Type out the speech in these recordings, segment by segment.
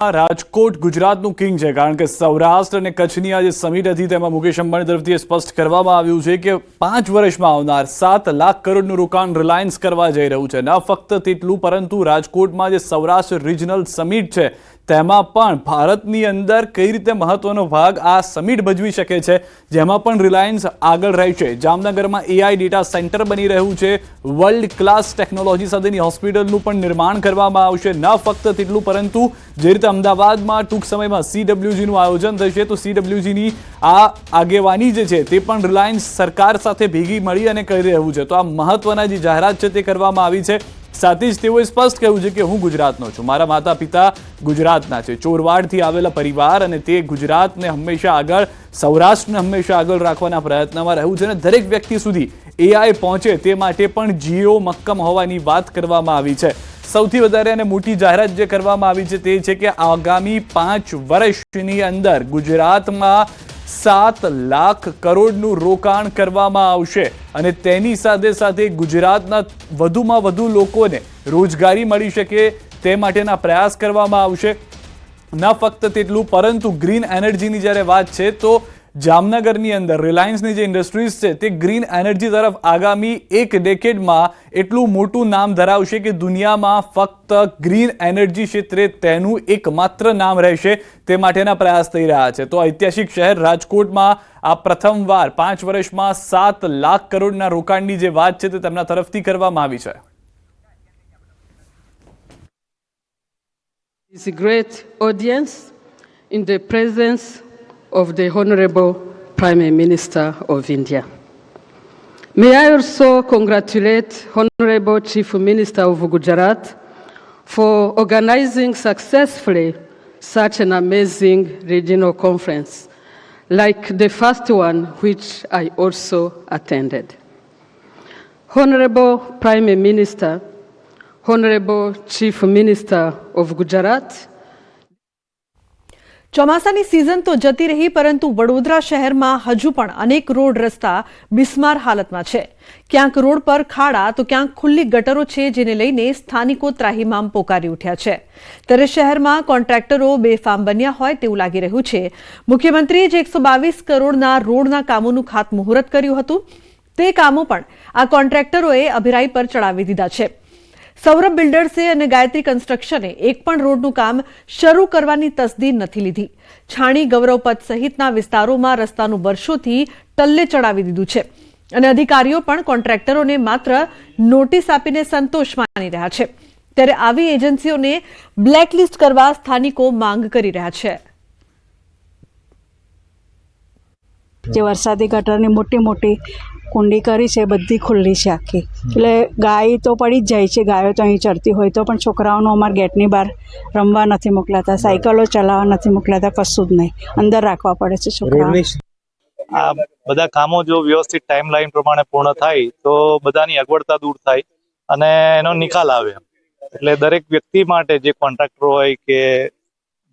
રાજકોટ ગુજરાતનું કિંગ છે, કારણ કે સૌરાષ્ટ્ર અને કચ્છની આ જે સમિટ હતી તેમાં મુકેશ અંબાણી તરફથી સ્પષ્ટ કરવામાં આવ્યું છે કે 5 વર્ષમાં આવનાર 7 લાખ કરોડનું રોકાણ રિલાયન્સ કરવા જઈ રહ્યું છે। ન ફક્ત તેટલું, પરંતુ રાજકોટમાં જે સૌરાષ્ટ્ર રિજનલ સમિટ છે તેમાં પણ ભારતની અંદર કઈ રીતે મહત્વનો ભાગ આ સમિટ ભજવી શકે છે, જેમાં પણ રિલાયન્સ આગળ રહેશે। જામનગરમાં AI ડેટા સેન્ટર બની રહ્યું છે, વર્લ્ડ ક્લાસ ટેકનોલોજી સાથેની હોસ્પિટલનું પણ નિર્માણ કરવામાં આવશે। ન ફક્ત તેટલું, પરંતુ જે રીતે અમદાવાદમાં ટૂંક સમયમાં CWGનું આયોજન થશે, તો CWGની આ આગેવાની જે છે તે પણ રિલાયન્સ સરકાર સાથે ભેગી મળી અને કરી રહ્યું છે। તો આ મહત્વના જે જાહેરાત છે તે કરવામાં આવી છે। સાથે જ તેઓએ સ્પષ્ટ કહ્યું છે કે હું ગુજરાતનો છું, મારા માતા પિતા ગુજરાતના છે, ચોરવાડથી આવેલા પરિવાર, અને તે ગુજરાતને હંમેશા આગળ, સૌરાષ્ટ્રને હંમેશા આગળ રાખવાના પ્રયત્નમાં રહ્યું છે અને દરેક વ્યક્તિ સુધી AI પહોંચે તે માટે પણ જીઓ મક્કમ હોવાની વાત કરવામાં આવી છે। સૌથી વધારે અને મોટી જાહેરાત જે કરવામાં આવી છે તે છે કે આગામી 5 વર્ષની અંદર ગુજરાતમાં 7 લાખ કરોડનું રોકાણ કરવામાં આવશે અને તેની સાથે સાથે ગુજરાતના વધુમાં વધુ લોકોને રોજગારી મળી શકે તે માટેના પ્રયાસ કરવામાં આવશે। ન ફક્ત તેટલું, પરંતુ ગ્રીન એનર્જીની જ્યારે વાત છે તો જામનગરની અંદર રિલાયન્સની જે ઇન્ડસ્ટ્રીઝ છે તે ગ્રીન એનર્જી તરફ આગામી 1 ડેકેડમાં એટલું મોટું નામ ધરાવશે કે દુનિયામાં ફક્ત ગ્રીન એનર્જી ક્ષેત્રે તેનું એકમાત્ર નામ રહેશે, તે માટેના પ્રયાસ થઈ રહ્યા છે। તો ઐતિહાસિક શહેર રાજકોટમાં આ પ્રથમવાર 5 વર્ષમાં 7 લાખ કરોડના રોકાણની જે વાત છે તે તેમના તરફથી કરવામાં આવી છે। It's a great audience in the presence of the Honorable Prime Minister of India. May I also congratulate Honorable Chief Minister of Gujarat for organizing successfully such an amazing regional conference, like the first one which I also attended. Honorable Prime Minister, Honorable Chief Minister of Gujarat, ચોમાસાની season તો જતી રહી, પરંતુ વડોદરા શહેરમાં હજુ પણ અનેક road રસ્તા બિસ્માર હાલતમાં છે। ક્યાંક રોડ પર ખાડા તો ક્યાંક ખુલ્લી ગટરો છે, જેને લઈને સ્થાનિકો ત્રાહિમામ પોકારી ઉઠ્યા છે। ત્યારે શહેરમાં કોન્ટ્રાક્ટરો બેફામ બન્યા હોય તેવું લાગી રહ્યું છે। મુખ્યમંત્રીએ જે 122 કરોડના રોડના કામોનું ખાતમુહૂર્ત કર્યું હતું, તે કામો પણ આ કોન્ટ્રાક્ટરોએ અભિરાઈ પર ચડાવી દીધા છે। સૌરભ બિલ્ડર્સે અને ગાયત્રી કન્સ્ટ્રક્શને એક પણ રોડનું કામ શરૂ કરવાની તસદીર નથી લીધી। છાણી, ગૌરવપથ સહિતના વિસ્તારોમાં રસ્તાનું વર્ષોથી ટલ્લે ચડાવી દીધું છે અને અધિકારીઓ પણ કોન્ટ્રાક્ટરોને માત્ર નોટિસ આપીને સંતોષ માની રહ્યા છે। ત્યારે આવી એજન્સીઓને બ્લેકલિસ્ટ કરવા સ્થાનિકો માંગ કરી રહ્યા છે। જે વરસાદી ગટરની મોટી મોટી કુંડી કરી છે, બધી ખુલ્લી છે આખી, એટલે ગાય તો પડી જ જાય છે। ગાયો તો અહીં ચરતી હોય તો પણ છોકરાઓનો અમારા ગેટની બહાર રમવા નથી મોકલાતા, સાયકલો ચલાવવા નથી મોકલાતા, કશું જ નહીં, અંદર રાખવા પડે છે છોકરાઓને। આ બધા કામો જો વ્યવસ્થિત ટાઈમ લાઈન પ્રમાણે પૂર્ણ થાય તો બધાની અગવડતા દૂર થાય અને એનો નિકાલ આવે। એટલે દરેક વ્યક્તિ માટે, જે કોન્ટ્રાક્ટર હોય કે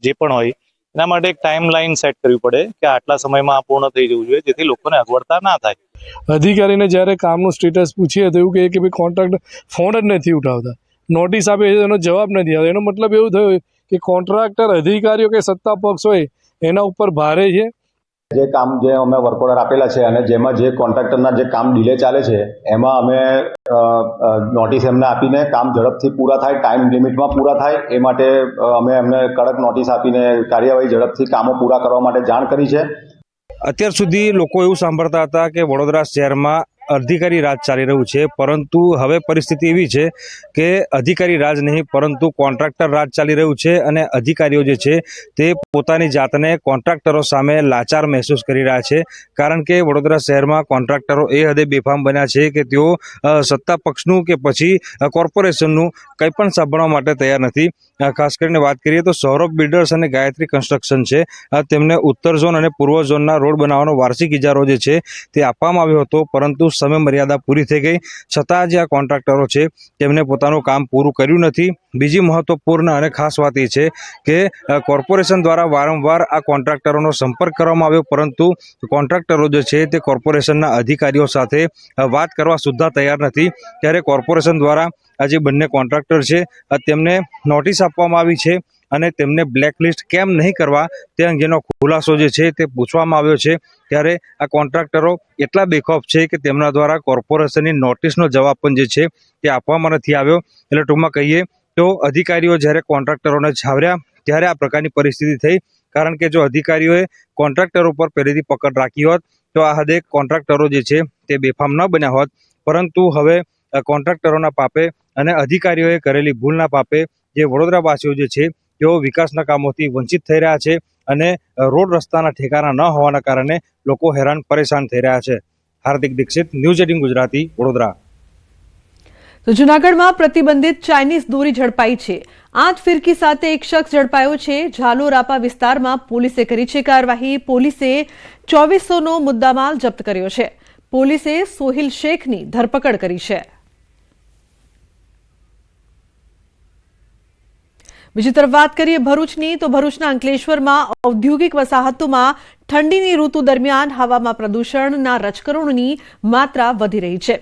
જે પણ હોય, એના માટે એક ટાઈમ લાઈન સેટ કરવી પડે કે આટલા સમયમાં આ પૂર્ણ થઈ જવું જોઈએ, જેથી લોકોને અગવડતા ના થાય। અધિકારીને જ્યારે કામનું સ્ટેટસ પૂછીએ તો એવું કહે કે ભાઈ કોન્ટ્રાક્ટર ફોન જ નથી ઉઠાવતા, નોટિસ આપે છે એનો જવાબ નથી આવતો। એનો મતલબ એવું થયો કે કોન્ટ્રાક્ટર, અધિકારીઓ કે સત્તા પક્ષ હોય એના ઉપર ભારે છે। જે કામ જે અમે વર્ક ઓર્ડર આપેલા છે અને જેમાં જે કોન્ટ્રાક્ટરના જે કામ ડિલે ચાલે છે એમાં અમે નોટિસ એમને આપીને કામ ઝડપથી પૂરા થાય, ટાઈમ લિમિટમાં પૂરા થાય એ માટે અમે એમને કડક નોટિસ આપીને કાર્યવાહી ઝડપથી કામો પૂરા કરવા માટે જાણ કરી છે। અત્યાર સુધી લોકો એવું સાંભળતા હતા કે વડોદરા શહેરમાં અધિકારી રાજ ચાલી રહ્યું છે, પરંતુ હવે પરિસ્થિતિ એવી છે કે અધિકારી રાજ નહીં પરંતુ કોન્ટ્રાક્ટર રાજ ચાલી રહ્યું છે અને અધિકારીઓ જે છે તે પોતાની જાતને કોન્ટ્રાક્ટરો સામે લાચાર મહેસૂસ કરી રહ્યા છે। કારણ કે વડોદરા શહેરમાં કોન્ટ્રાક્ટરો એ હદે બેફામ બન્યા છે કે તેઓ સત્તા પક્ષનું કે પછી કોર્પોરેશનનું કંઈ પણ સાંભળવા માટે તૈયાર નથી। ખાસ કરીને વાત કરીએ તો સૌરભ બિલ્ડર્સ અને ગાયત્રી કન્સ્ટ્રક્શન છે, તેમને ઉત્તર ઝોન અને પૂર્વ ઝોનના રોડ બનાવવાનો વાર્ષિક ઇજારો જે છે તે આપવામાં આવ્યો હતો, પરંતુ સમય મર્યાદા પૂરી થઈ ગઈ છતાં જે આ કોન્ટ્રાક્ટરો છે તેમને પોતાનું કામ પૂરું કર્યું નથી। બીજી મહત્વપૂર્ણ અને ખાસ વાત એ છે કે કોર્પોરેશન દ્વારા વારંવાર આ કોન્ટ્રાક્ટરોનો સંપર્ક કરવામાં આવ્યો, પરંતુ કોન્ટ્રાક્ટરો જે છે તે કોર્પોરેશનના અધિકારીઓ સાથે વાત કરવા સુદ્ધા તૈયાર નથી। ત્યારે કોર્પોરેશન દ્વારા આ જે બંને કોન્ટ્રાક્ટર છે તેમને નોટિસ આપવામાં આવી છે અને તેમને બ્લેકલિસ્ટ કેમ નહીં કરવા તે અંગેનો ખુલાસો જે છે તે પૂછવામાં આવ્યો છે. ત્યારે આ કોન્ટ્રાક્ટરો એટલા બેખોફ છે કે તેમના દ્વારા કોર્પોરેશનની નોટિસનો જવાબ પણ જે છે તે આપવામાં નથી આવ્યો. એટલે ટૂંકમાં કહીએ તો અધિકારીઓ જ્યારે કોન્ટ્રાક્ટરોને છાવર્યા ત્યારે આ પ્રકારની પરિસ્થિતિ થઈ. કારણ કે જો અધિકારીઓએ કોન્ટ્રાક્ટરો પર પહેલેથી પકડ રાખી હોત તો આ હદે કોન્ટ્રાક્ટરો જે છે તે બેફામ ન બન્યા હોત. પરંતુ હવે કોન્ટ્રાક્ટરોના પાપે અને અધિકારીઓએ કરેલી ભૂલના પાપે જે વડોદરાવાસીઓ જે છે તેઓ વિકાસના કામોથી વંચિત થઈ રહ્યા છે અને રોડ રસ્તાના ઠેકાણા ન હોવાના કારણે લોકો હેરાન પરેશાન થઈ રહ્યા છે. હાર્દિક દીક્ષિત, ન્યૂઝ 18 ગુજરાતી, વડોદરા. તો જૂનાગઢમાં પ્રતિબંધિત ચાઇનીઝ દોરી ઝડપાઈ છે. 8 ફિરકી સાથે એક શખ્સ ઝડપાયો છે. ઝાલોરાપા વિસ્તારમાં પોલીસે કરી છે કાર્યવાહી. પોલીસે 2400નો મુદ્દામાલ જપ્ત કર્યો છે. પોલીસે સોહિલ શેખની ધરપકડ કરી છે. બીજી તરફ વાત કરીએ ભરૂચની, તો ભરૂચના અંકલેશ્વરમાં ઔદ્યોગિક વસાહતોમાં ઠંડીની ઋતુ દરમિયાન હવામાં પ્રદૂષણના રજકરણોની માત્રા વધી રહી છે.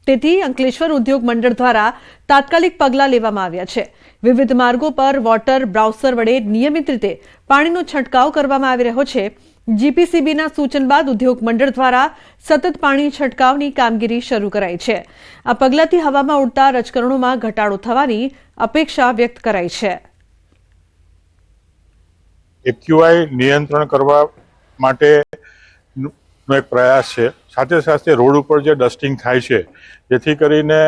તેથી અંકલેશ્વર ઉદ્યોગ મંડળ દ્વારા તાત્કાલિક પગલાં લેવામાં આવ્યા છે. વિવિધ માર્ગો પર વોટર બ્રાઉસર વડે નિયમિત રીતે પાણીનો છંટકાવ કરવામાં આવી રહ્યો છે. જીપીસીબીના સૂચન બાદ ઉદ્યોગ મંડળ દ્વારા સતત પાણી છંટકાવની કામગીરી શરૂ કરાઈ છે. આ પગલાંથી હવામાં ઉડતા રજકરણોમાં ઘટાડો થવાની અપેક્ષા વ્યક્ત કરાઈ છે. એક્યુઆઈ નિયંત્રણ કરવા માટેનો એક પ્રયાસ છે. સાથે સાથે રોડ ઉપર જે ડસ્ટિંગ થાય છે જેથી કરીને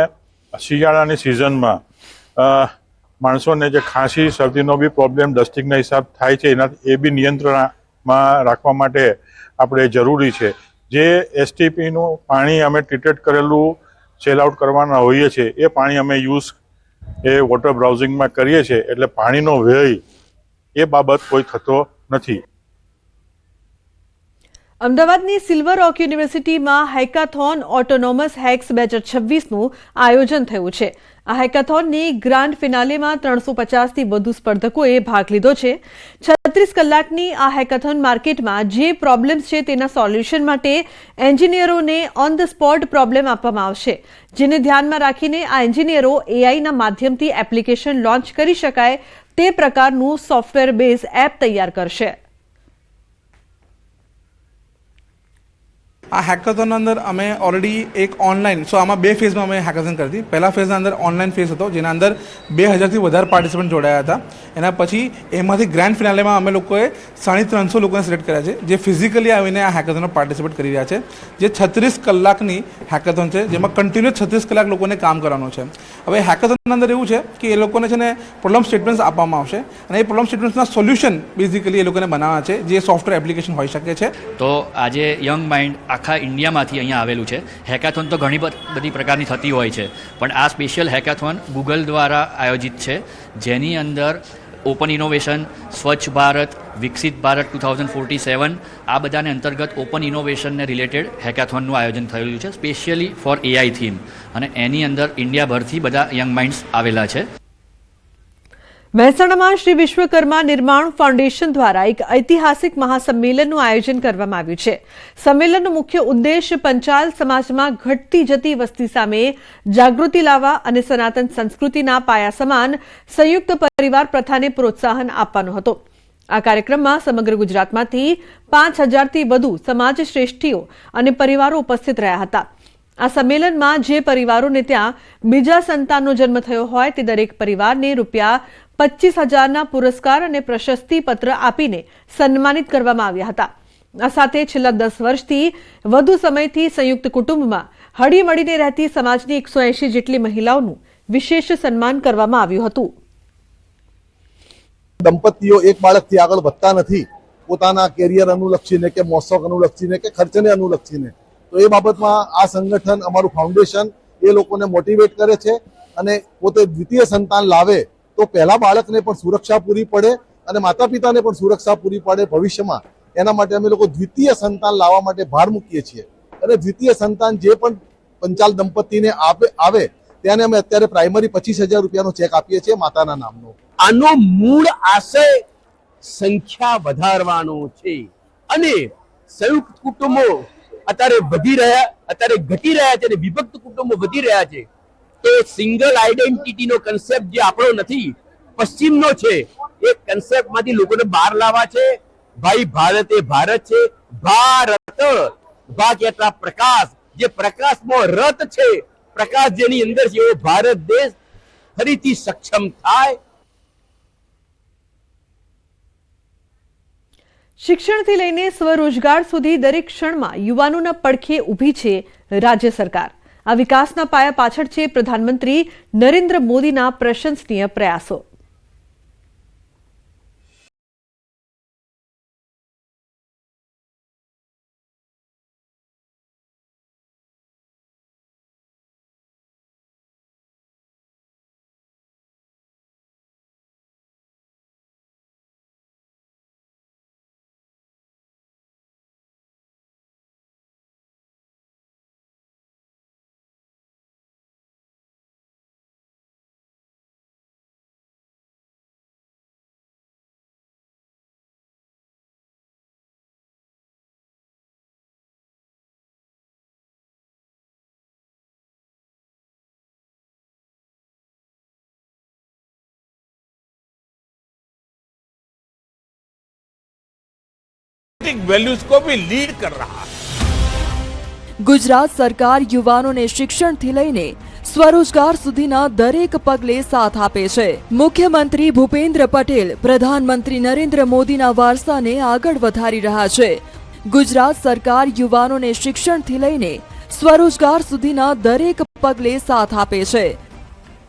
શિયાળાની સિઝનમાં માણસોને જે ખાંસી શરદીનો બી પ્રોબ્લેમ ડસ્ટિંગના હિસાબ થાય છે એ બી નિયંત્રણમાં રાખવા માટે આપણે જરૂરી છે. જે એસટીપીનું પાણી અમે ટ્રીટેડ કરેલું સેલ આઉટ કરવાના હોઈએ છીએ એ પાણી અમે યુઝ વોટર બ્રાઉઝિંગમાં કરીએ છીએ. એટલે પાણીનો વ્યય એ બાબત કોઈ થતો નથી. અમદાવાદની સિલ્વર રોક યુનિવર્સિટીમાં હેકાથોન ઓટોનોમસ હેક્સ 2026નું આયોજન થયું છે. આ હેકાથોનની ગ્રાન્ડ ફિનાલેમાં 350થી વધુ સ્પર્ધકોએ ભાગ લીધો છે. 36 કલાકની આ હેકાથોન માર્કેટમાં જે પ્રોબ્લેમ્સ છે તેના સોલ્યુશન માટે એન્જિનિયરોને ઓન ધ સ્પોટ પ્રોબ્લેમ આપવામાં આવશે, જેને ધ્યાનમાં રાખીને આ એન્જિનિયરો એઆઈના માધ્યમથી એપ્લિકેશન લોન્ચ કરી શકાય તે પ્રકારનું સોફ્ટવેર બેઝ એપ તૈયાર કરશે. આ હેકાથોનના અંદર અમે ઓલરેડી એક ઓનલાઈન આમાં 2 ફેઝમાં અમે હેકાથોન કરી હતી. પહેલા ફેઝના અંદર ઓનલાઈન ફેઝ હતો જેના અંદર 2000થી વધારે પાર્ટિસિપન્ટ જોડાયા હતા. એના પછી એમાંથી ગ્રાન્ડ ફિનાલેમાં અમે લોકોએ 350 લોકોને સિલેક્ટ કર્યા છે જે ફિઝિકલી આવીને આ હેકાથોનમાં પાર્ટિસિપેટ કરી રહ્યા છે. જે 36 કલાકની હેકાથોન છે જેમાં કન્ટિન્યુઅસ 36 કલાક લોકોને કામ કરવાનું છે. હવે હેકાથોનના અંદર એવું છે કે એ લોકોને છે ને પ્રોબ્લેમ સ્ટેટમેન્ટ્સ આપવામાં આવશે અને એ પ્રોબ્લેમ સ્ટેટમેન્ટ્સના સોલ્યુશન બેઝિકલી એ લોકોને બનાવવા છે જે સોફ્ટવેર એપ્લિકેશન હોઈ શકે છે. તો આજે યંગ માઇન્ડ આખા ઇન્ડિયામાંથી અહીંયા આવેલું છે. હેકાથોન તો ઘણી બધી પ્રકારની થતી હોય છે, પણ આ સ્પેશિયલ હેકાથોન ગૂગલ દ્વારા આયોજિત છે, જેની અંદર ઓપન ઇનોવેશન, સ્વચ્છ ભારત, વિકસિત ભારત 2047 આ બધાને અંતર્ગત ઓપન ઇનોવેશનને રિલેટેડ હેકાથોનનું આયોજન થયેલું છે, સ્પેશિયલી ફોર એઆઈ થીમ. અને એની અંદર ઇન્ડિયાભરથી બધા યંગ માઇન્ડ્સ આવેલા છે. મહેસાણામાં શ્રી વિશ્વકર્મા નિર્માણ ફાઉન્ડેશન દ્વારા એક ઐતિહાસિક મહાસંમેલનનું આયોજન કરવામાં આવ્યું છે. સંમેલનનો મુખ્ય ઉદ્દેશ પંચાલ સમાજમાં ઘટતી જતી વસ્તી સામે જાગૃતિ લાવવા અને સનાતન સંસ્કૃતિના પાયા સમાન સંયુક્ત પરિવાર પ્રથાને પ્રોત્સાહન આપવાનો હતો. આ કાર્યક્રમમાં સમગ્ર ગુજરાતમાંથી 5000થી વધુ સમાજ શ્રેષ્ઠીઓ અને પરિવારો ઉપસ્થિત રહ્યા હતા. આ સંમેલનમાં જે પરિવારોને ત્યાં બીજા સંતાનનો જન્મ થયો હોય તે દરેક પરિવારને ₹25,000ના પુરસ્કાર અને પ્રશસ્તિ પત્ર આપીને સન્માનિત કરવામાં આવ્યા હતા. આ સાથે છેલ્લા 10 વર્ષથી વધુ સમયથી સંયુક્ત કુટુંબમાં હળીમળીને રહેતી સમાજની 180 જેટલી મહિલાઓનું વિશેષ સન્માન કરવામાં આવ્યું હતું. દંપતીઓ એક બાળકથી આગળ વધતા નથી, પોતાના કેરિયર અનુલક્ષીને કે મોસક અનુલક્ષીને કે ખર્ચને અનુલક્ષીને. તો એ બાબતમાં આ સંગઠન, અમારું ફાઉન્ડેશન એ લોકોને મોટિવેટ કરે છે અને પોતે દ્વિતીય સંતાન લાવે તો પહેલા બાળકને પણ સુરક્ષા પૂરી પડે અને માતા પિતાને પણ સુરક્ષા પૂરી પડે ભવિષ્યમાં. એના માટે અમે લોકો દ્વિતીય સંતાન લાવવા માટે ભાર મૂકીએ છીએ અને દ્વિતીય સંતાન જે પણ પંચાલ દંપતીને આવે તેને અમે અત્યારે પ્રાઇમરી ₹25,000નો ચેક આપીએ છીએ માતાના નામનો. આનો મૂળ આશય સંખ્યા વધારવાનો છે અને સંયુક્ત કુટુંબો અત્યારે ઘટી રહ્યા છે અને વિભક્ત કુટુંબો વધી રહ્યા છે. તો સિંગલ આઈડેન્ટિટીનો કન્સેપ્ટ જે આપણો નથી, પશ્ચિમનો છે એ કન્સેપ્ટમાંથી લોકોને બહાર લાવવા છે. ભાઈ ભારત એ ભારત છે. ભારત ભા કેટલા પ્રકાશ, જે પ્રકાશમાં રત છે, પ્રકાશ જેની અંદર છે એવો ભારત દેશ ફરીથી સક્ષમ થાય. શિક્ષણથી લઈને સ્વરોજગાર સુધી દરેક ક્ષણમાં યુવાનોના પડખે ઊભી છે રાજ્ય સરકાર. આ વિકાસના પાયા પાછળ છે પ્રધાનમંત્રી નરેન્દ્ર મોદીના પ્રશંસનીય પ્રયાસો. वैल्यूज को भी लीड कर रहा है. ગુજરાત સરકાર યુવાનોને શિક્ષણથી લઈને સ્વરોજગાર સુધીના દરેક પગલે સાથ આપે છે. મુખ્યમંત્રી ભૂપેન્દ્ર પટેલ પ્રધાનમંત્રી નરેન્દ્ર મોદીના વારસાને આગળ વધારી રહ્યા છે. ગુજરાત સરકાર યુવાનોને શિક્ષણથી લઈને સ્વરોજગાર સુધીના દરેક પગલે સાથ આપે છે.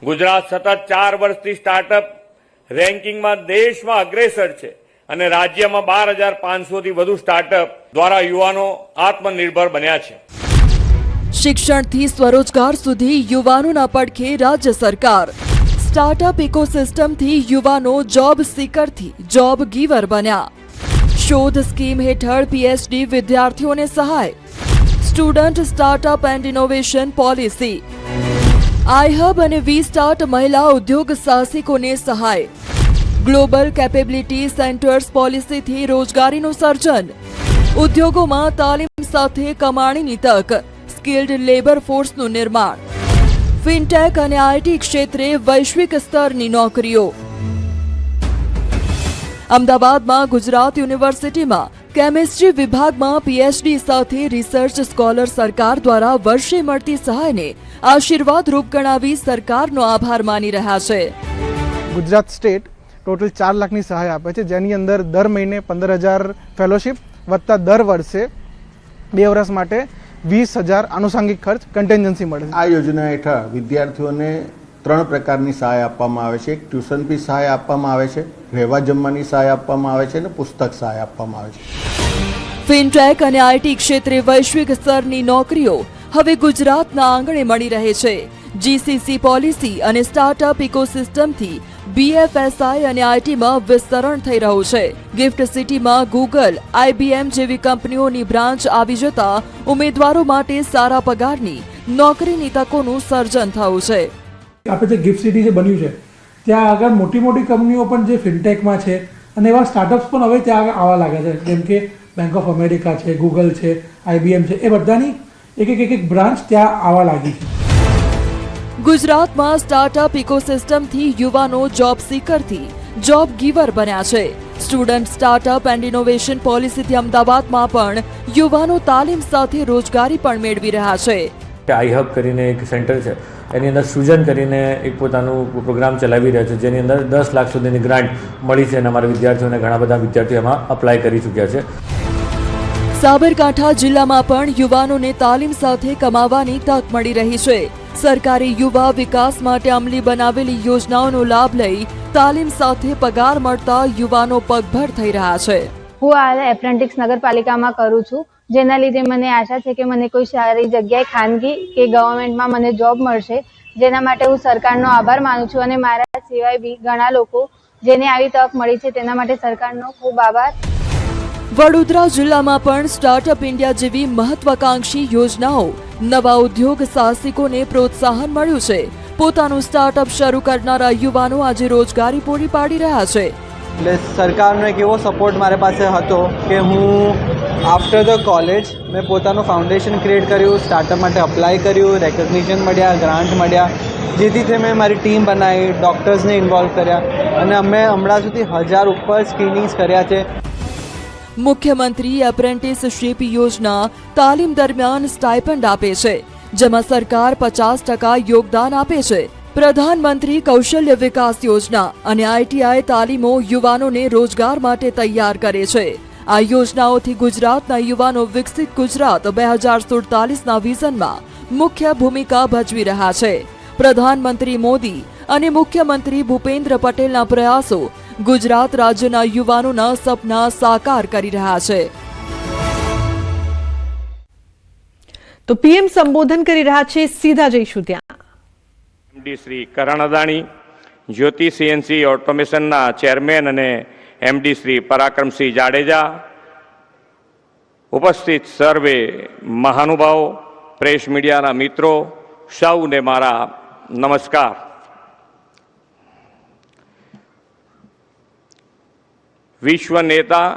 ગુજરાત સતત 4 વર્ષથી સ્ટાર્ટઅપ રેન્કિંગમાં દેશમાં અગ્રેસર છે અને રાજ્યમાં 12,500થી વધુ સ્ટાર્ટઅપ દ્વારા યુવાનો આત્મનિર્ભર બન્યા છે. શિક્ષણથી સ્વરોજગાર સુધી યુવાનોના પડખે રાજ્ય સરકાર. સ્ટાર્ટઅપ ઇકોસિસ્ટમથી યુવાનો જોબ સીકરથી જોબ ગીવર બન્યા. શોધ સ્કીમ હેઠળ પીએચડી વિદ્યાર્થીઓને સહાય. Student startup and innovation policy. IHub અને વી સ્ટાર્ટ મહિલા ઉદ્યોગ સાહસિકોને સહાય. ગ્લોબલ કેપેબિલિટી સેન્ટર્સ પોલિસીથી રોજગારીનું સર્જન. ઉદ્યોગોમાં તાલીમ સાથે કમાણીની તક. સ્કિલ્ડ લેબર ફોર્સનું નિર્માણ. ફિનટેક અને આઈટી ક્ષેત્રે વૈશ્વિક સ્તરની નોકરીઓ. અમદાવાદમાં ગુજરાત યુનિવર્સિટીમાં કેમિસ્ટ્રી વિભાગમાં પીએચડી સાથે રિસર્ચ સ્કોલર સરકાર દ્વારા વર્ષે મળતી સહાયને આશીર્વાદરૂપ ગણાવી સરકારનો આભાર માની રહ્યા છે. ગુજરાત સ્ટેટ ટોટલ 4 લાખની સહાય આપે છે, જેની અંદર દર મહિને 15,000 ફેલોશિપ વત્તા દર વર્ષે 2 વર્ષ માટે 20,000 આનુષંગિક ખર્ચ કન્ટેન્જન્સી મળે છે. આ યોજના હેઠળ વિદ્યાર્થીઓને 3 પ્રકારની સહાય આપવામાં આવે છે. એક ટ્યુશન ફી સહાય આપવામાં આવે છે, રહેવા જમવાની સહાય આપવામાં આવે છે અને પુસ્તક સહાય આપવામાં આવે છે. ફિનટેક અને આઈટી ક્ષેત્રે વૈશ્વિક સ્તરની નોકરીઓ હવે ગુજરાતના આંગણે મળી રહે છે. જીસીસી પોલિસી અને સ્ટાર્ટઅપ ઇકોસિસ્ટમથી બીએફએસઆઈ અને આઈટીમાં વિસ્તરણ થઈ રહ્યું છે. ગિફ્ટ સિટીમાં ગૂગલ, આઈબીએમ જેવી કંપનીઓની બ્રાન્ચ આવી જતા ઉમેદવારો માટે સારા પગારની નોકરીની તકોનું સર્જન થયું છે. આપણે જે ગિફ્ટ સિટી જે બન્યું છે ત્યાં આગળ મોટી મોટી કંપનીઓ પણ જે ફિનટેકમાં છે અને એવા સ્ટાર્ટઅપ્સ પણ હવે ત્યાં આગળ આવવા લાગ્યા છે, જેમ કે બેંક ઓફ અમેરિકા છે, ગૂગલ છે, આઈબીએમ છે, એ બધાની એક બ્રાન્ચ ત્યાં આવવા લાગી છે. ગુજરાતમાં સ્ટાર્ટઅપ ઇકોસિસ્ટમથી યુવાનો જોબ સીકરથી જોબ ગીવર બન્યા છે. સ્ટુડન્ટ સ્ટાર્ટઅપ એન્ડ ઇનોવેશન પોલિસીથી અમદાવાદમાં પણ યુવાનો તાલીમ સાથે રોજગારી પણ મેળવી રહ્યા છે. આઈહબ કરીને એક સેન્ટર છે, એની અંદર સૃજન કરીને એક પોતાનું પ્રોગ્રામ ચલાવી રહ્યા છે, જેની અંદર 10 લાખ સુધીની ગ્રાન્ટ મળી છે અને અમારા વિદ્યાર્થીઓને ઘણા બધા વિદ્યાર્થીઓ એમાં અપ્લાય કરી ચૂક્યા છે. સાબરકાંઠા જિલ્લામાં પણ યુવાનોને તાલીમ સાથે કમાવાની તક મળી રહી છે. સરકારે યુવા વિકાસ માટે અમલી બનાવેલી યોજનાઓનો લાભ લઈ તાલીમ સાથે પગાર મળતા યુવાનો પગભર થઈ રહ્યા છે. હું હાલ એપ્રેન્ટિક્સ નગરપાલિકામાં કરું છું, જેના લીધે મને આશા છે કે મને કોઈ સારી જગ્યાએ ખાનગી કે ગવર્મેન્ટમાં મને જોબ મળશે, જેના માટે હું સરકારનો આભાર માનું છું અને મારા સિવાય બી ઘણા લોકો જેને આવી તક મળી છે તેના માટે સરકારનો ખૂબ આભાર. વડોદરા જિલ્લામાં પણ સ્ટાર્ટઅપ ઇન્ડિયા જેવી મહત્વાકાંક્ષી યોજનાઓ નવા ઉદ્યોગ સાહસિકોને પ્રોત્સાહન મળ્યું છે. પોતાનું સ્ટાર્ટઅપ શરૂ કરનારા યુવાનો આજે રોજગારી પૂરી પાડી રહ્યા છે. એટલે સરકારનો એક એવો સપોર્ટ મારી પાસે હતો કે હું આફ્ટર ધ કોલેજ મેં પોતાનું ફાઉન્ડેશન ક્રિએટ કર્યું, સ્ટાર્ટઅપ માટે અપ્લાય કર્યું, રેકગ્નિશન મળ્યા, ગ્રાન્ટ મળ્યા, જેથી તે મેં મારી ટીમ બનાવી, ડૉક્ટર્સને ઇન્વોલ્વ કર્યા અને અમે હમણાં સુધી 1000 ઉપર સ્ક્રીનિંગ્સ કર્યા છે. મુખ્યમંત્રી એપ્રેન્ટિસશીપ યોજના તાલીમ દરમિયાન સ્ટાઇપન્ડ આપે છે, જેમાં સરકાર 50% યોગદાન આપે છે. પ્રધાનમંત્રી કૌશલ્ય વિકાસ યોજના અને ITI તાલીમો યુવાનોને રોજગાર માટે તૈયાર કરે છે. આ યોજનાઓથી ગુજરાતના યુવાનો વિકસિત ગુજરાત 2047ના વિઝનમાં મુખ્ય ભૂમિકા ભજવી રહ્યા છે. પ્રધાનમંત્રી મોદી અને મુખ્યમંત્રી ભૂપેન્દ્ર પટેલના પ્રયાસો ગુજરાત રાજ્યના યુવાનોના સપના સાકાર કરી રહ્યા છે. તો પીએમ સંબોધન કરી રહ્યા છે, સીધા જઈશું ત્યાં. MD શ્રી કરણ અદાણી, જ્યોતિ CNC ઓટોમેશનના ચેરમેન અને MD શ્રી પરાક્રમસિંહ જાડેજા, ઉપસ્થિત સર્વે મહાનુભાવો, પ્રેસ મીડિયાના મિત્રો, સૌને મારા નમસ્કાર. વિશ્વ નેતા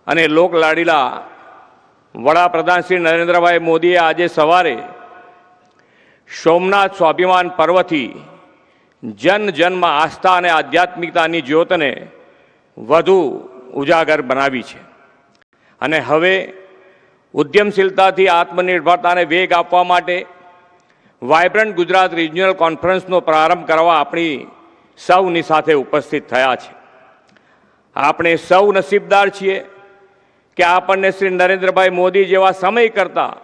અને લોકલાડીલા વડાપ્રધાન શ્રી નરેન્દ્રભાઈ મોદીએ આજે સવારે સોમનાથ સ્વાભિમાન પર્વથી જન જનમાં આસ્થા અને આધ્યાત્મિકતાની જ્યોતને વધુ ઉજાગર બનાવી છે અને હવે ઉદ્યમશીલતાથી આત્મનિર્ભરતાને વેગ આપવા માટે વાયબ્રન્ટ ગુજરાત રિજનલ કોન્ફરન્સનો પ્રારંભ કરવા આપણી સૌની સાથે ઉપસ્થિત થયા છે. આપણે સૌ નસીબદાર છીએ કે આપણને શ્રી નરેન્દ્રભાઈ મોદી જેવા સમય કરતાં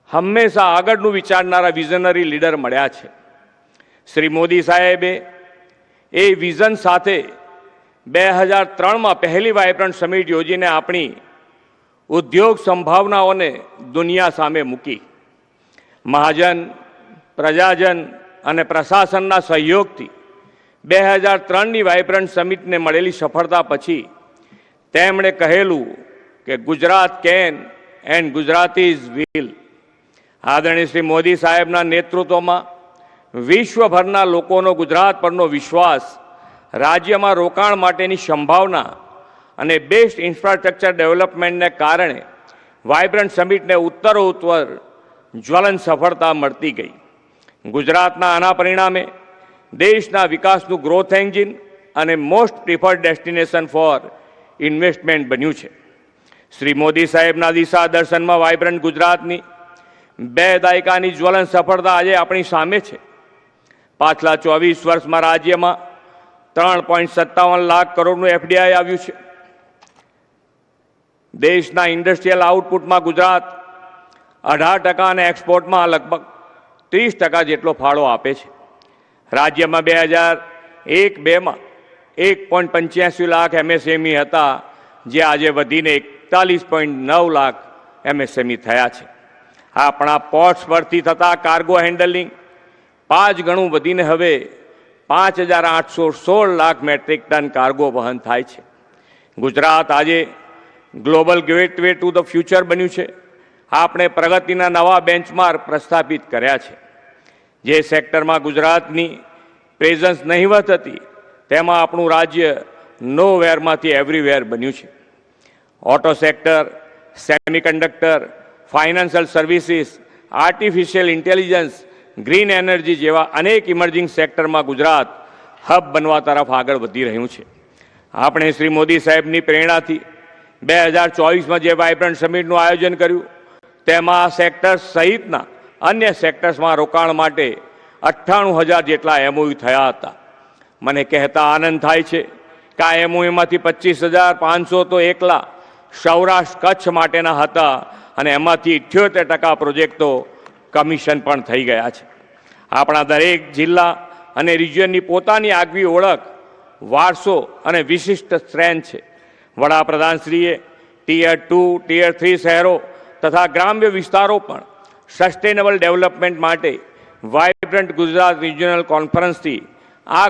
હંમેશા આગળનું વિચારનારા વિઝનરી લીડર મળ્યા છે. શ્રી મોદી સાહેબે એ વિઝન સાથે 2003માં પહેલી વાયબ્રન્ટ સમિટ યોજીને આપણી ઉદ્યોગ સંભાવનાઓને દુનિયા સામે મૂકી. મહાજન, પ્રજાજન અને પ્રશાસનના સહયોગથી 2003ની વાયબ્રન્ટ સમિટને મળેલી સફળતા પછી તેમણે કહેલું કે Gujarat can and Gujaratis will. આદરણીય શ્રી મોદી સાહેબના નેતૃત્વમાં વિશ્વભરના લોકોનો ગુજરાત પરનો વિશ્વાસ, રાજ્યમાં રોકાણ માટેની સંભાવના અને બેસ્ટ ઇન્ફ્રાસ્ટ્રક્ચર ડેવલપમેન્ટને કારણે વાયબ્રન્ટ સમિટને ઉત્તરોત્તર જ્વલંત સફળતા મળતી ગઈ. ગુજરાતના આના પરિણામે દેશના વિકાસનું ગ્રોથ એન્જિન અને most preferred destination for investment બન્યું છે. શ્રી મોદી સાહેબના દિશા દર્શનમાં વાયબ્રન્ટ ગુજરાતની 2 દાયકાની જ્વલંત સફળતા આજે આપણી સામે છે. પાછલા 24 વર્ષમાં રાજ્યમાં 3.57 લાખ કરોડનું FDI આવ્યું છે. દેશના ઇન્ડસ્ટ્રીયલ આઉટપુટમાં ગુજરાત 18% અને એક્સપોર્ટમાં લગભગ 30% જેટલો ફાળો આપે છે. રાજ્યમાં 2001-02માં 1.85 લાખ MSME હતા, જે આજે વધીને 41.9 લાખ MSME થયા છે. આપણા પોર્ટ્સ પરથી થતા કાર્ગો હેન્ડલિંગ 5 ગણું વધીને હવે 5,816 લાખ મેટ્રિક ટન કાર્ગો વહન થાય છે. ગુજરાત આજે global gateway to the future બન્યું છે. આપણે પ્રગતિના નવા બેન્ચમાર્ક પ્રસ્થાપિત કર્યા છે. જે સેક્ટરમાં ગુજરાતની પ્રેઝન્સ નહીવત હતી, તેમાં આપણું રાજ્ય નોવેરમાંથી એવરીવેર બન્યું છે. Auto sector, semiconductor, financial services, artificial intelligence, green energy જેવા અનેક ઇમર્જિંગ સેક્ટરમાં ગુજરાત હબ બનવા તરફ આગળ વધી રહ્યું છે. આપણે શ્રી મોદી સાહેબની પ્રેરણાથી 2024માં જે વાયબ્રન્ટ સમિટનું આયોજન કર્યું, તેમાં આ સેક્ટર્સ સહિતના અન્ય સેક્ટર્સમાં રોકાણ માટે 98,000 જેટલા MOU થયા હતા. મને કહેતા આનંદ થાય છે કે આ MOUમાંથી 25,500 તો એકલા સૌરાષ્ટ્ર કચ્છ માટેના હતા અને એમાંથી 78% પ્રોજેક્ટો કમિશન પણ થઈ ગયા છે. આપણા દરેક જિલ્લા અને રિજિયનની પોતાની આગવી ઓળખ, વારસો અને વિશિષ્ટ સ્ટ્રેન્થ છે. વડાપ્રધાનશ્રીએ ટિયર 2, ટિયર 3 શહેરો તથા ગ્રામ્ય વિસ્તારો પણ સસ્ટેનેબલ ડેવલપમેન્ટ માટે વાયબ્રન્ટ ગુજરાત રિજનલ કોન્ફરન્સથી આ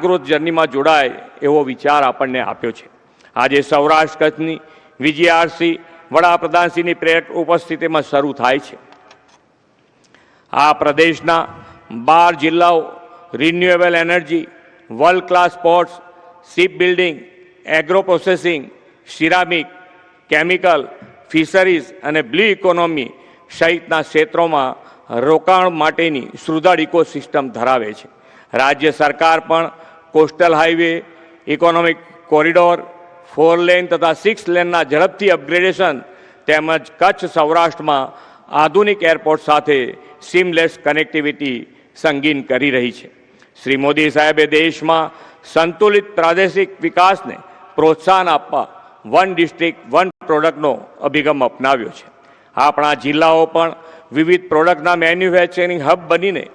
ગ્રોથ જર્નીમાં જોડાય એવો વિચાર આપણને આપ્યો છે. આજે સૌરાષ્ટ્ર કચ્છની VGRC વડાપ્રધાનશ્રીની પ્રેરક ઉપસ્થિતિમાં શરૂ થાય છે. આ પ્રદેશના 12 જિલ્લાઓ renewable energy, world class ports, ship building, agro processing, ceramic chemical, fisheries અને બ્લુ ઇકોનોમી સહિતના ક્ષેત્રોમાં રોકાણ માટેની સુદૃઢ ઇકોસિસ્ટમ ધરાવે છે. રાજ્ય સરકાર પણ coastal highway, economic corridor, 4 lane તથા 6 લેનના ઝડપથી અપગ્રેડેશન તેમજ કચ્છ સૌરાષ્ટ્રમાં આધુનિક એરપોર્ટ સાથે સીમલેસ કનેક્ટિવિટી સંગીન કરી રહી છે. શ્રી મોદી સાહેબે દેશમાં સંતુલિત પ્રાદેશિક વિકાસને પ્રોત્સાહન આપવા વન ડિસ્ટ્રિક્ટ વન પ્રોડક્ટનો અભિગમ અપનાવ્યો છે. આપણા જિલ્લાઓ પણ વિવિધ પ્રોડક્ટના મેન્યુફેક્ચરિંગ હબ બનીને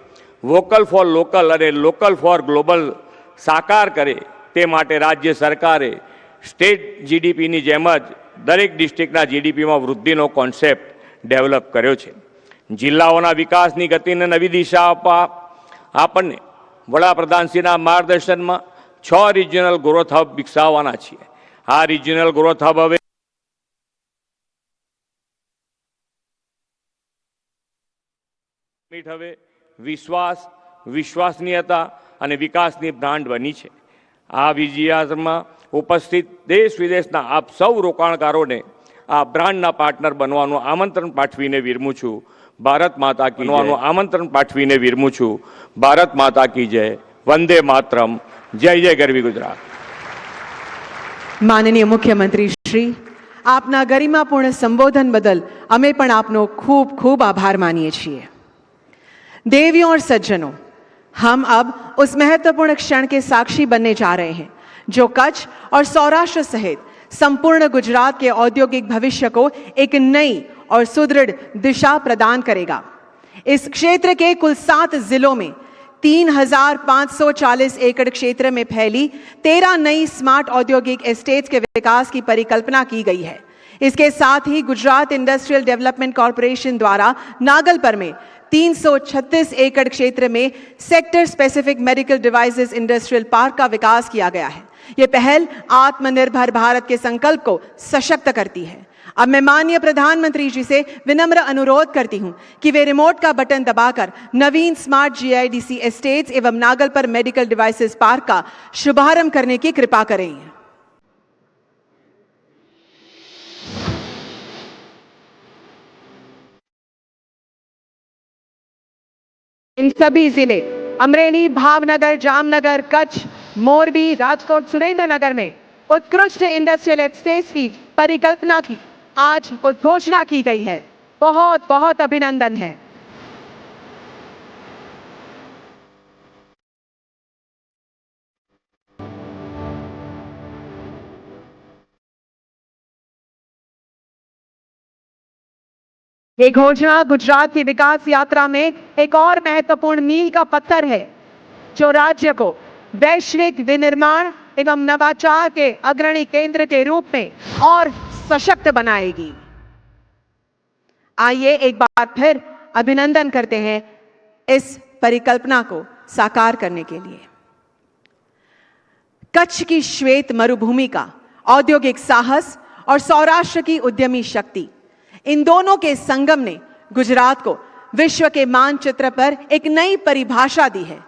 વોકલ ફોર લોકલ અને લોકલ ફોર ગ્લોબલ સાકાર કરે તે માટે રાજ્ય સરકારે સ્ટેટ જીડીપીની જેમ જ દરેક ડિસ્ટ્રિક્ટના જીડીપીમાં વૃદ્ધિનો કોન્સેપ્ટ ડેવલપ કર્યો છે. જિલ્લાઓના વિકાસની ગતિને નવી દિશા આપવા આપણને વડાપ્રધાનશ્રીના માર્ગદર્શનમાં 6 રિજિયનલ ગ્રોથ હબ વિકસાવવાના છીએ. આ રિજિયનલ ગ્રોથ હબ હવે વિશ્વાસ, વિશ્વસનીયતા અને વિકાસની બ્રાન્ડ બની છે. આ વિજયામાં ઉપસ્થિત દેશ વિદેશના આપ સૌ રોકાણકારોને આ બ્રાન્ડના પાર્ટનર બનવાનું આમંત્રણ પાઠવીને વિરમું છું. ભારત માતા કી જય. આમંત્રણ પાઠવીને વિરમું છું. ભારત માતા કી જય. વંદે માતરમ. જય જય ગરવી ગુજરાત. માનનીય મુખ્યમંત્રી શ્રી, આપના ગરિમાપૂર્ણ સંબોધન બદલ અમે પણ આપનો ખૂબ ખૂબ આભાર માનીએ છીએ. देवियों और सज्जनों, हम अब उस महत्वपूर्ण क्षण के साक्षी बनने जा रहे हैं जो कच्छ और सौराष्ट्र सहित संपूर्ण गुजरात के औद्योगिक भविष्य को एक नई और सुदृढ़ दिशा प्रदान करेगा. इस क्षेत्र के कुल 7 जिलों में 3,540 एकड़ क्षेत्र में फैली 13 नई स्मार्ट औद्योगिक एस्टेट्स के विकास की परिकल्पना की गई है. इसके साथ ही गुजरात इंडस्ट्रियल डेवलपमेंट कॉरपोरेशन द्वारा नागलपर में 336 एकड़ क्षेत्र में sector specific medical devices industrial park का विकास किया गया है. ये पहल आत्मनिर्भर भारत के संकल्प को सशक्त करती है. अब मैं माननीय प्रधानमंत्री जी से विनम्र अनुरोध करती हूं कि वे रिमोट का बटन दबाकर नवीन स्मार्ट जीआईडीसी एस्टेट्स एवं नागलपर मेडिकल डिवाइसेस पार्क का शुभारंभ करने की कृपा करें. इन सभी जिले अमरेली, भावनगर, जामनगर, कच्छ, मोरबी, राजकोट, सुरेंद्रनगर में उत्कृष्ट इंडस्ट्रियल एस्टेट्स की परिकल्पना की आज उद्घोषणा की गई है. बहुत बहुत अभिनंदन है. ये घोषणा गुजरात की विकास यात्रा में एक और महत्वपूर्ण मील का पत्थर है जो राज्य को वैश्विक विनिर्माण एवं नवाचार के अग्रणी केंद्र के रूप में और सशक्त बनाएगी. आइए एक बार फिर अभिनंदन करते हैं इस परिकल्पना को साकार करने के लिए. कच्छ की श्वेत मरुभूमि का औद्योगिक साहस और सौराष्ट्र की उद्यमी शक्ति, इन दोनों के संगम ने गुजरात को विश्व के मानचित्र पर एक नई परिभाषा दी है.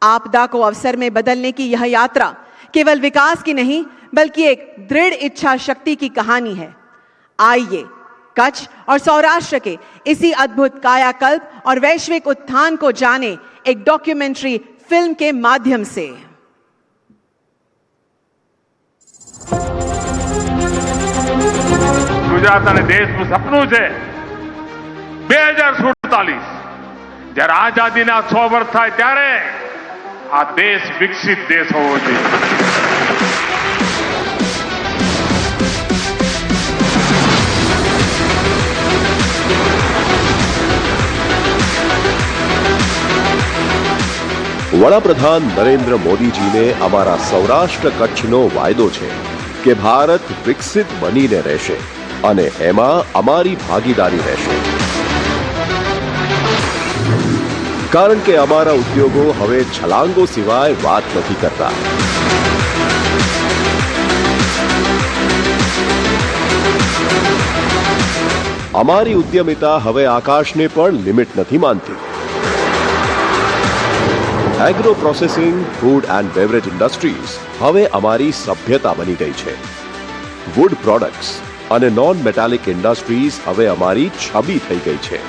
आपदा को अवसर में बदलने की यह यात्रा केवल विकास की नहीं बल्कि एक दृढ़ इच्छा शक्ति की कहानी है. आइए कच्छ और सौराष्ट्र के इसी अद्भुत कायाकल्प और वैश्विक उत्थान को जाने एक डॉक्यूमेंट्री फिल्म के माध्यम से. ગુજરાત અને દેશનું સપનું છે 2047 જ્યારે આઝાદીના 100 વર્ષ થાય ત્યારે આ દેશ વિકસિત દેશ હોવો જોઈએ. વડાપ્રધાન નરેન્દ્ર મોદીજીને અમારા સૌરાષ્ટ્ર કચ્છનો વાયદો છે કે ભારત વિકસિત બનીને રહેશે અને એમાં અમારી ભાગીદારી રહેશે. કારણ કે અમારા ઉદ્યોગો હવે છલાંગો સિવાય વાત નથી કરતા. અમારી ઉદ્યમિતા હવે આકાશને પણ લિમિટ નથી માનતી. Agro processing, food and beverage industries હવે અમારી સભ્યતા બની ગઈ છે. વુડ પ્રોડક્ટ્સ, અને નોન મેટાલિક ઇન્ડસ્ટ્રીઝ હવે અમારી છબી થઈ ગઈ છે.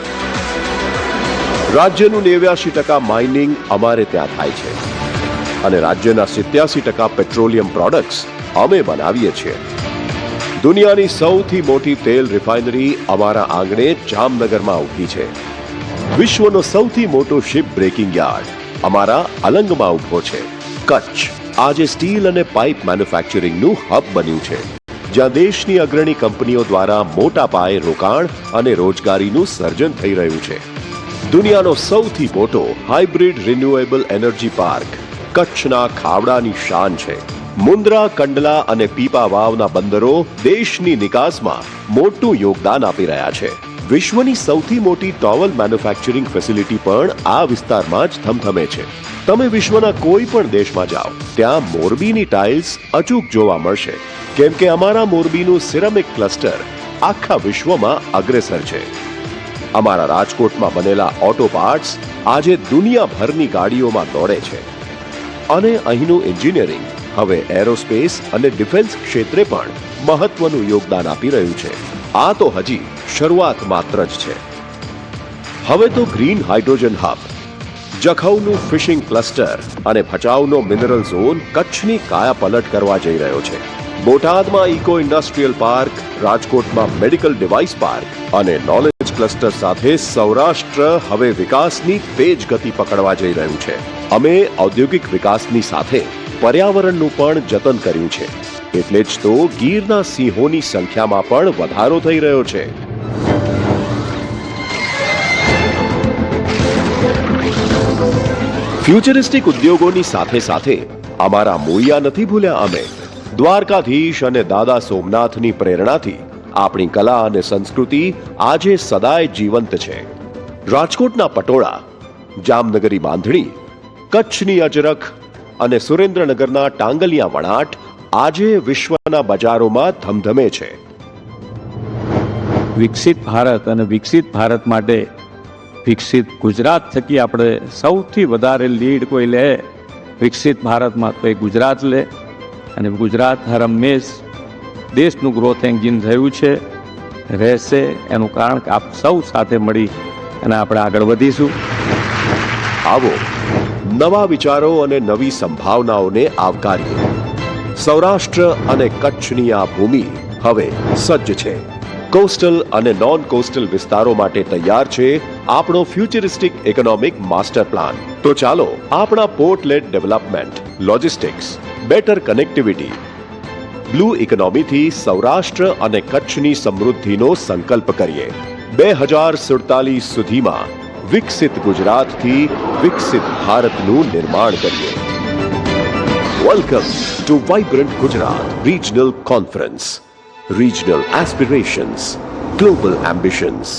રાજ્યનું 89% માઇનિંગ અમારે ત્યાં થાય છે અને રાજ્યના 87% પેટ્રોલિયમ પ્રોડક્ટ્સ અમે બનાવીએ છીએ. દુનિયાની સૌથી મોટી તેલ રિફાઇનરી અમારા આંગણે જામનગરમાં ઊભી છે. વિશ્વનો સૌથી મોટો શિપ બ્રેકિંગ યાર્ડ અમારા અલંગમાં ઊભો છે. કચ્છ આજે સ્ટીલ અને પાઇપ મેન્યુફેક્ચરિંગનું હબ બન્યું છે, જ્યાં દેશની અગ્રણી કંપનીઓ દ્વારા મોટા પાયે રોકાણ અને રોજગારીનું સર્જન થઈ રહ્યું છે. દુનિયાનો સૌથી મોટો હાઇબ્રિડ રિન્યુએબલ એનર્જી પાર્ક કચ્છના ખાવડાની શાન છે. મુન્દ્રા, કંડલા અને પીપા વાવના બંદરો દેશની નિકાસમાં મોટું યોગદાન આપી રહ્યા છે. વિશ્વની સૌથી મોટી ટોવલ મેન્યુફેક્ચરિંગ ફેસિલિટી પણ આ વિસ્તારમાં જ થમથમે છે. તમે વિશ્વના કોઈ પણ દેશમાં જાઓ ત્યાં મોરબીની ટાઇલ્સ અચૂક જોવા મળશે, કેમ કે અમારા મોરબીનું સિરામિક ક્લસ્ટર આખા વિશ્વમાં અગ્રેસર છે. અમારા રાજકોટમાં બનેલા ઓટો પાર્ટ્સ આજે દુનિયાભરની ગાડીઓમાં દોડે છે અને અહીંનું એન્જિનિયરિંગ હવે એરોસ્પેસ અને ડિફેન્સ ક્ષેત્રે પણ મહત્વનું યોગદાન આપી રહ્યું છે. આ તો હજી શરૂઆત માત્ર જ છે. હવે તો ગ્રીન હાઇડ્રોજન હબ, જખૌનું ફિશિંગ ક્લસ્ટર અને ભચાઉનો મિનરલ ઝોન કચ્છની કાયાપલટ કરવા જઈ રહ્યો છે. બોટાદમાં ઇકો ઇન્ડસ્ટ્રીયલ પાર્ક, રાજકોટમાં મેડિકલ ડિવાઇસ પાર્ક અને નોલેજ ક્લસ્ટર સાથે સૌરાષ્ટ્ર હવે વિકાસની તેજ ગતિ પકડવા જઈ રહ્યું છે. અમે ઔદ્યોગિક વિકાસની સાથે પર્યાવરણનું પણ જતન કર્યું છે, એટલે જ તો ગીરના સિંહોની સંખ્યામાં પણ વધારો થઈ રહ્યો છે. ફ્યુચરિસ્ટિક ઉદ્યોગોની સાથે સાથે અમારા મૂળિયા નથી ભૂલ્યા અમે. દ્વારકાધીશ અને દાદા સોમનાથની પ્રેરણાથી આપણી કલા અને સંસ્કૃતિ આજે સદાય જીવંત છે. રાજકોટના પટોળા, જામનગરી બાંધણી, કચ્છની અજરખ અને સુરેન્દ્રનગરના ટાંગલિયા વણાટ આજે વિશ્વના બજારોમાં ધમધમે છે. વિકસિત ભારત અને વિકસિત ભારત માટે વિકસિત ગુજરાત થકી આપણે સૌથી વધારે લીડ કોઈ લે વિકસિત ભારતમાં તો એ ગુજરાત લે, અને ગુજરાત હર હંમેશ દેશનું ગ્રોથ એન્જિન થયું છે, રહેશે. એનું કારણ કે આપ સૌ સાથે મળી અને આપણે આગળ વધીશું. આવો નવા વિચારો અને નવી સંભાવનાઓને આવકારીએ. સૌરાષ્ટ્ર અને કચ્છની આ ભૂમિ હવે સજ્જ છે. કોસ્ટલ અને નોન કોસ્ટલ વિસ્તારો માટે તૈયાર છે આપણો ફ્યુચરિસ્ટિક ઇકોનોમિક માસ્ટર પ્લાન. તો ચાલો આપણા port led development, logistics, better connectivity, blue ઇકોનોમીથી સૌરાષ્ટ્ર અને કચ્છની સમૃદ્ધિનો સંકલ્પ કરીએ. 2047 સુધીમાં વિકસિત ગુજરાતથી વિકસિત ભારતનું નિર્માણ કરીએ. Welcome to vibrant Gujarat regional conference. Regional aspirations, global ambitions.